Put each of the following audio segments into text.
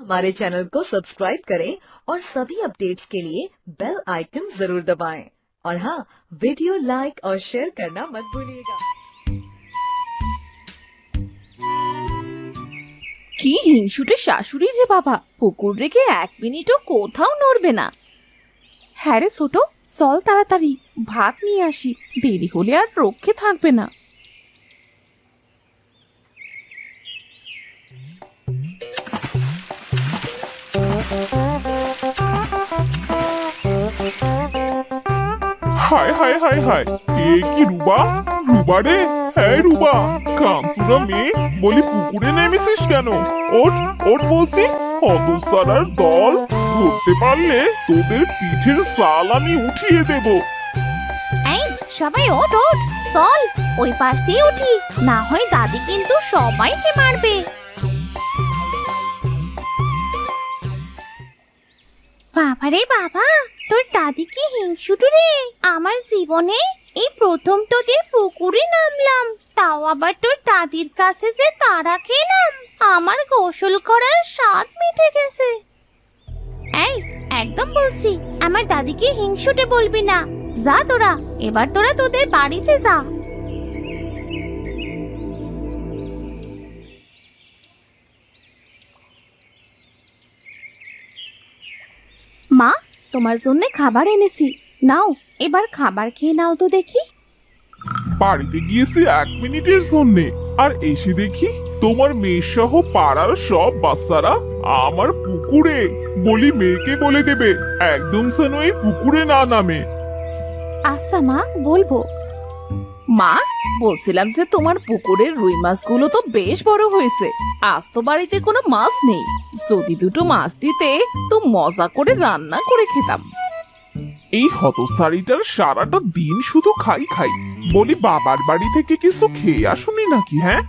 हमारे चैनल को सब्सक्राइब करें और सभी अपडेट्स के लिए बेल आइकन जरूर दबाएं। और हाँ, वीडियो लाइक और शेयर करना मत भूलिएगा। কি হিংসুটে শাশুড়ি যে বাবা, পুকুর রেখে এক মিনিটও কোথাও নড়বে না। হ্যাঁ রে ছোট, চল তাড়াতাড়ি ভাত নিয়ে আসি, দেরি হলে আর রক্ষে থাকবে না। হায় হায় হায় হায়, এ কি রুবা? রুবা রে, হ্যাঁ রুবা, কামসুরা মেয়ে, বলি পুকুরে নেমেছিস কেন? ওঠ ওঠ বলছি, হতসারার দল, ধরতে পারলে তোদের পিঠের সাল আমি উঠিয়ে দেব। এই সবাই ওঠ ওঠ, চল ওই পাশ দিয়ে উঠি, না হয় দাদি কিন্তু সবাইকে মারবে। বাবারে বাবা, তোর দাদি কি হিংসুটু রে! আমার জীবনে এই প্রথম তোদের পুকুরে নামলাম, তাও আবার তোর দাদির কাছে যে তাড়া খেলাম, আমার গোসল করার স্বাদ মিটে গেছে। এই একদম বলছি, আমার দাদিকে হিংসুটে বলবি না। যা তোরা, এবার তোরা তোদের বাড়িতে যা। মা, তোমার জন্য খাবার এনেছি, নাও এবার খাবার খেয়ে নাও তো দেখি। বাড়িতে গিয়েছি 1 মিনিটের জন্যে, আর এসে দেখি তোমার মেয়ে সহ পাড়ার সব বাচ্চারা আমার পুকুরে। বলি মেয়েকে বলে দেবে একদম যেন এই পুকুরে না নামে। আচ্ছা মা, বলবো। মা, বলছিলাম যে তোমার পুকুরের রুই মাছগুলো তো বেশ বড় হয়েছে, আজ তো বাড়িতে কোনো মাছ নেই, যদি দুটো মাছ দিতে তো মজা করে রান্না করে খেতাম। এই হতসারিটার সারাটা দিন শুধু খাই খাই। বলি বাবার বাড়ি থেকে কিছু খেয়ে আসুনি নাকি? হ্যাঁ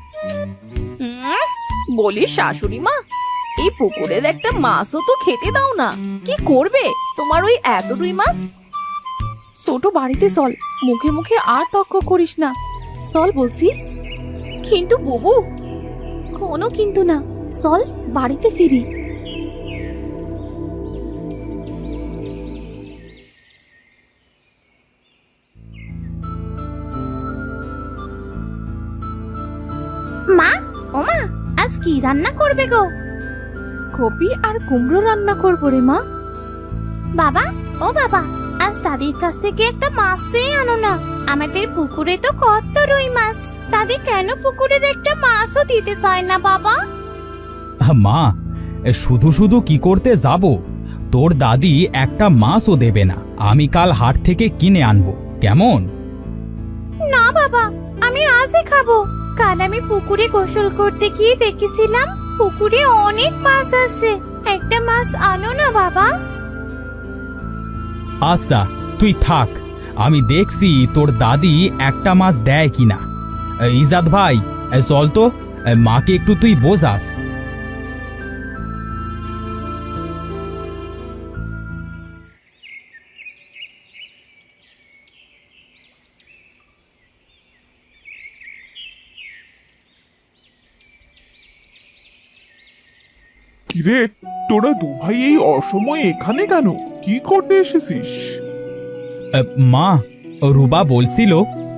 বলি শাশুড়ি মা, এই পুকুরের একটা মাছও তো খেতে দাও না, কি করবে তোমার ওই এত রুই মাছ? ছোট, বাড়িতে চল, মুখে মুখে আর তর্ক করিস না, চল বলছি। কিন্তু বুবু, কোনো কিন্তু না, চল বাড়িতে ফিরি। মা, ও মা, আজ কি রান্না করবে গো? কপি আর কুমড়ো রান্না করবো রে মা। বাবা, ও বাবা, আজ দাদির কাছ থেকে একটা মাছ চেয়ে আনো না, আমাদের পুকুরে তো কত রুই মাছ, দাদি কেন পুকুরের একটা মাছও দিতে চায় না বাবা? মা, শুধু শুধু কি করতে যাব? তোর দাদি একটা মাছও দেবে না, আমি কাল হাট থেকে কিনে আনবো, কেমন? না বাবা, আমি আজই খাবো। কাল আমি পুকুরে গোসল করতে গিয়ে দেখেছিলাম পুকুরে অনেক মাছ আছে, একটা মাছ আনো না বাবা। আচ্ছা, তুই থাক, আমি দেখছি তোর দাদি একটা মাছ দেয় কিনা। ইজাদ ভাই, চল তো, মাকে একটু তুই বোঝাস। কিরে, তোরা দু ভাই এই অসময়ে এখানে কেন? কি করতে এসেছিস? মা, রুবা বলছিল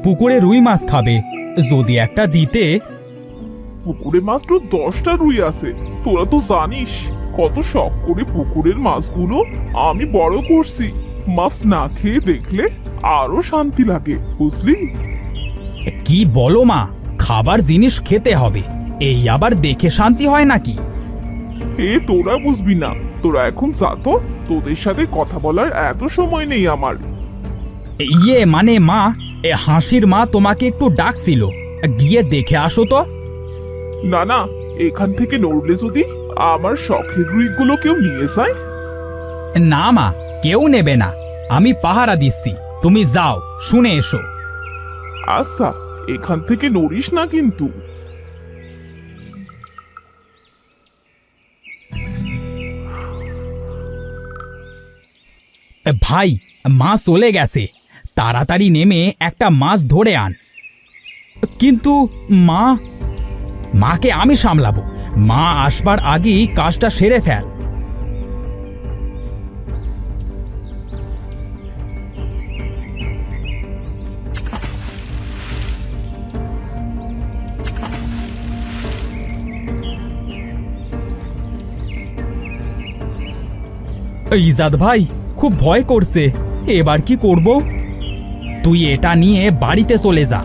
পুকুরে রুই মাছ খাবে, যদি একটা দিতে। পুকুরে মাত্র 10টা রুই আছে, তোরা তো জানিস কত শখ করে পুকুরের মাছগুলো আমি বড় করছি। মাছ না খেয়ে দেখলে আরো শান্তি লাগে, বুঝলি? কি বলো মা, খাবার জিনিস খেতে হবে, এই আবার দেখে শান্তি হয় নাকি? এ তোরা বুঝবি না, তোরা এখন যা তো, তোদের সাথে কথা বলার এত সময় নেই আমার। ইয়ে মানে মা, হাসির মা তোমাকে একটু ডাকছিল, গিয়ে দেখে আসো তো। না না, এখান থেকে নড়লে যদি আমার শখের রুইগুলো কেউ নিয়ে যায়। না মা, কেউ নেবে না, আমি পাহারা দিচ্ছি, তুমি যাও, শুনে এসো। আচ্ছা, এখান থেকে নড়িস না কিন্তু। ভাই, মা চলে গেছে, তাড়াতাড়ি নেমে একটা মাছ ধরে আন। কিন্তু মা, মাকে আমি সামলাবো, মা আসবার আগেই কাজটা সেরে ফেল। ইজাদ ভাই, খুব ভয় করছে, এবার কি করব? তুই এটা নিয়ে বাড়িতে চলে যা,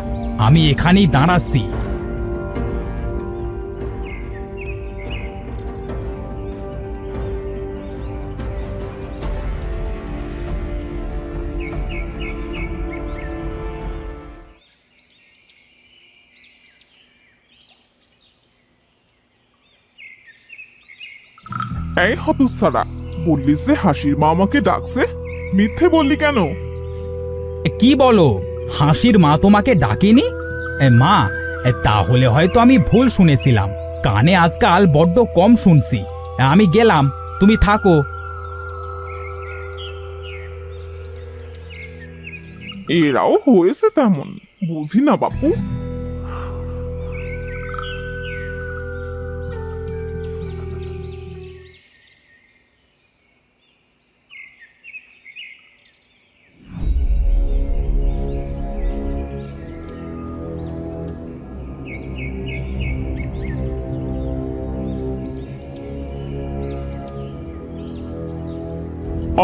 আমি এখানেই দাঁড়াচ্ছি। এই হতচ্ছাড়া, বললি যে হাসির মা আমাকে ডাকছে, মিথ্যে বললি কেন? কি বলো, হাসির মা তোমাকে ডাকেনি? মা, তাহলে হয়তো আমি ভুল শুনেছিলাম, কানে আজকাল বড্ড কম শুনছি। আমি গেলাম, তুমি থাকো। এরাও হয়েছে তেমন, বুঝি না বাপু।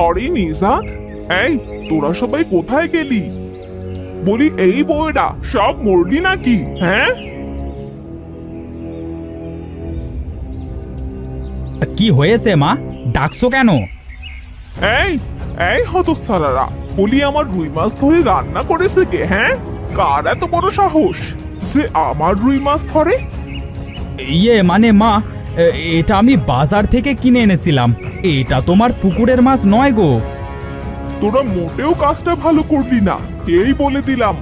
আরে নিজাত, এই তোরা সবাই কোথায় গেলি? বলি এই বউয়েরা সব মরলি নাকি? হ্যাঁ, কি হয়েছে মা, ডাকছো কেন? এই এই হতচ্ছাড়ারা, বলি আমার রুই মাছ ধরে রান্না করেছে কে? হ্যাঁ, কার এত বড় সাহস যে আমার রুই মাছ ধরে? মানে মা, এটা আমি বাজার থেকে কিনে এনেছিলাম, এটা তোমার পুকুরের মাছ নয় গো। তোরা মোটেও কাজটা ভালো করলি না, এই বলে দিলাম।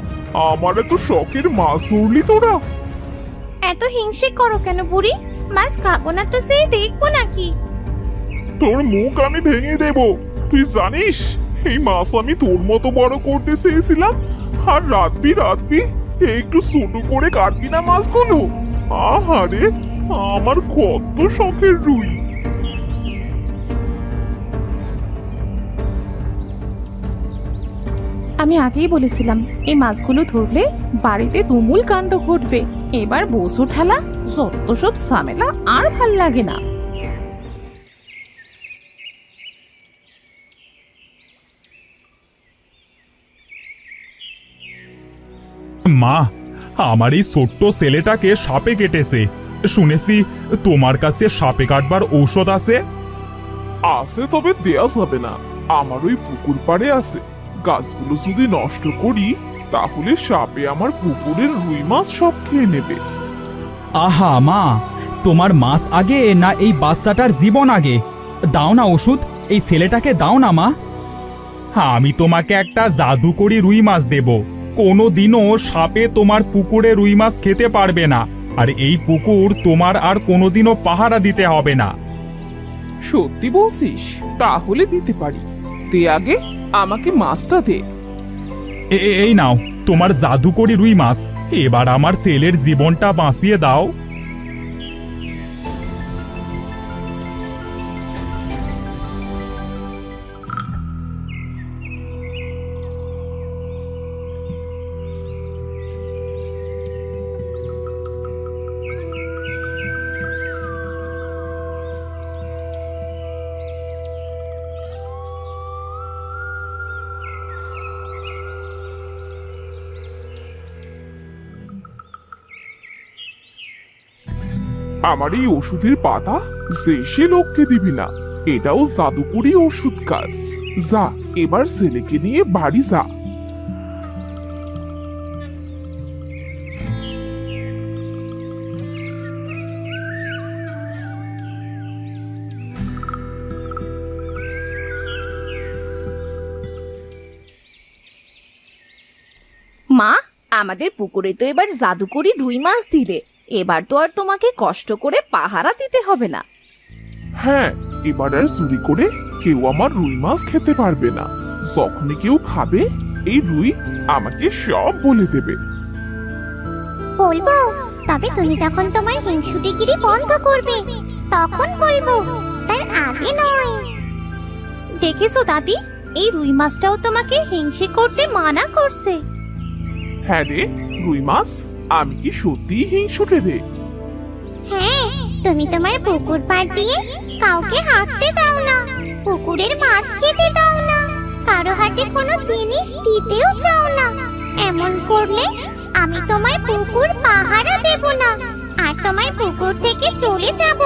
আমার এত শখের মাছ ধরলি তোরা। এত হিংসে করো কেন বুড়ি? মাছ খাবো না তো সেই দেখবো নাকি? তোর মুখ আমি ভেঙে দেব। তুই জানিস এই মাছ আমি তোর মতো বড় করতে চেয়েছিলাম, আর রাতবি একটু ছোট করে কাটবি না মাছগুলো? আহারে, আমার কত শখের রুই। আমি আগেই বলেছিলাম এই মাছগুলো ধরলে বাড়িতে তুমুল কাণ্ড ঘটবে। এবার বসু ঠেলা, যত সব ঝামেলা, আর ভাল লাগে না। মা, আমার এই ছোট্ট ছেলেটাকে সাপে কেটেছে, শুনেছি তোমার কাছে সাপে কাটবার ঔষধ আছে। আছে, তবে দেয়া যাবে না। আমার ওই পুকুর পাড়ে আছে, গাছগুলো যদি নষ্ট করি তাহলে সাপে আমার পুকুরের রুই মাছ সব খেয়ে নেবে। আহা মা, তোমার মাছ আগে না এই বাচ্চাটার জীবন আগে? দাও না ওষুধ, এই ছেলেটাকে দাও না মা। আমি তোমাকে একটা জাদুকরি রুই মাছ দেব, কোনোদিনও সাপে তোমার পুকুরে রুই মাছ খেতে পারবে না, আর এই পুকুর তোমার আর কোনোদিনও পাহারা দিতে হবে না। সত্যি বলছিস? তাহলে দিতে পারি, দে আগে আমাকে মাছটা দে। এই নাও তোমার জাদুকরি রুই মাছ, এবার আমার ছেলের জীবনটা বাঁচিয়ে দাও। আমার এই ওষুধের পাতা যে সে লোককে দিবি না, এটাও জাদুকরি ওষুধ কাজ। যা, এবার ছেলেকে নিয়ে বাড়ি যা। মা, আমাদের পুকুরে তো এবার জাদুকরি রুই মাছ দিলে, এবার তো আর তোমাকে কষ্ট করে পাহারা দিতে হবে না। হ্যাঁ, এবার আর চুরি করে কেউ আমার রুই মাছ খেতে পারবে না। যখনই কেউ খাবে এই রুই আমাকে সব বলে দেবে। বলবো তবে তুমি যখন তোমার হিংসুটিগিরি বন্ধ করবে তখন বলবো, তার আগে নয়। দেখেছো দাদি, এই রুই মাছটাও তোমাকে হিংসে করতে মানা করছে। হ্যাঁ রে রুই মাছ, আমি কি সত্যি হিংসুটে রে? হ্যাঁ, তুমি তোমার পুকুর পাড় দিয়ে কাউকে হাঁটতে দাও না, পুকুরের মাছ খেতে দাও না, কারো হাতে কোনো জিনিস দিতেও চাও না। এমন করলে আমি তোমার পুকুর পাহারা দেব না, আর তোমার পুকুর থেকে চলে যাব।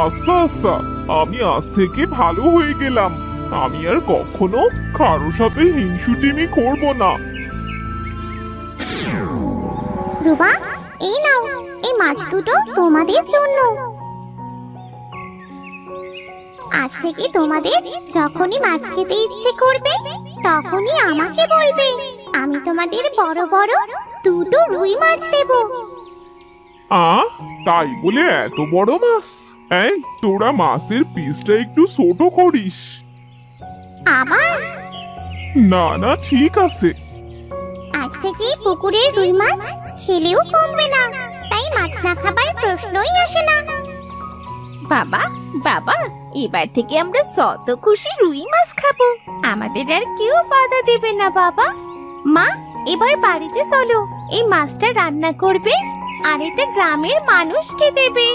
আচ্ছা আচ্ছা, আমি আজ থেকে ভালো হয়ে গেলাম। আমি আর কখনো কারোর সাথে হিংসুটিমি করব না। রুবা, এই নাও, এই মাছ দুটো তোমাদের জন্য। আজ থেকে তোমাদের যখনই মাছ খেতে ইচ্ছে করবে তখনই আমাকে বলবে, আমি তোমাদের বড় বড় দুটো রুই মাছ দেব। তাই বলে এত বড় মাছ? এই তোরা মাছের পিসটা একটু ছোট করিস। আবার না না, ঠিক আছে। আজ থেকে পুকুরের রুই মাছ খেলেও কমবে না, তাই মাছ না খাবার প্রশ্নই আসে না। বাবা বাবা, এবার থেকে আমরা যত খুশি রুই মাছ খাবো, আমাদের আর কেউ বাধা দেবে না। বাবা মা, এবার বাড়িতে চলো, এই মাছটা রান্না করবে আর এটা গ্রামের মানুষকে দেবে।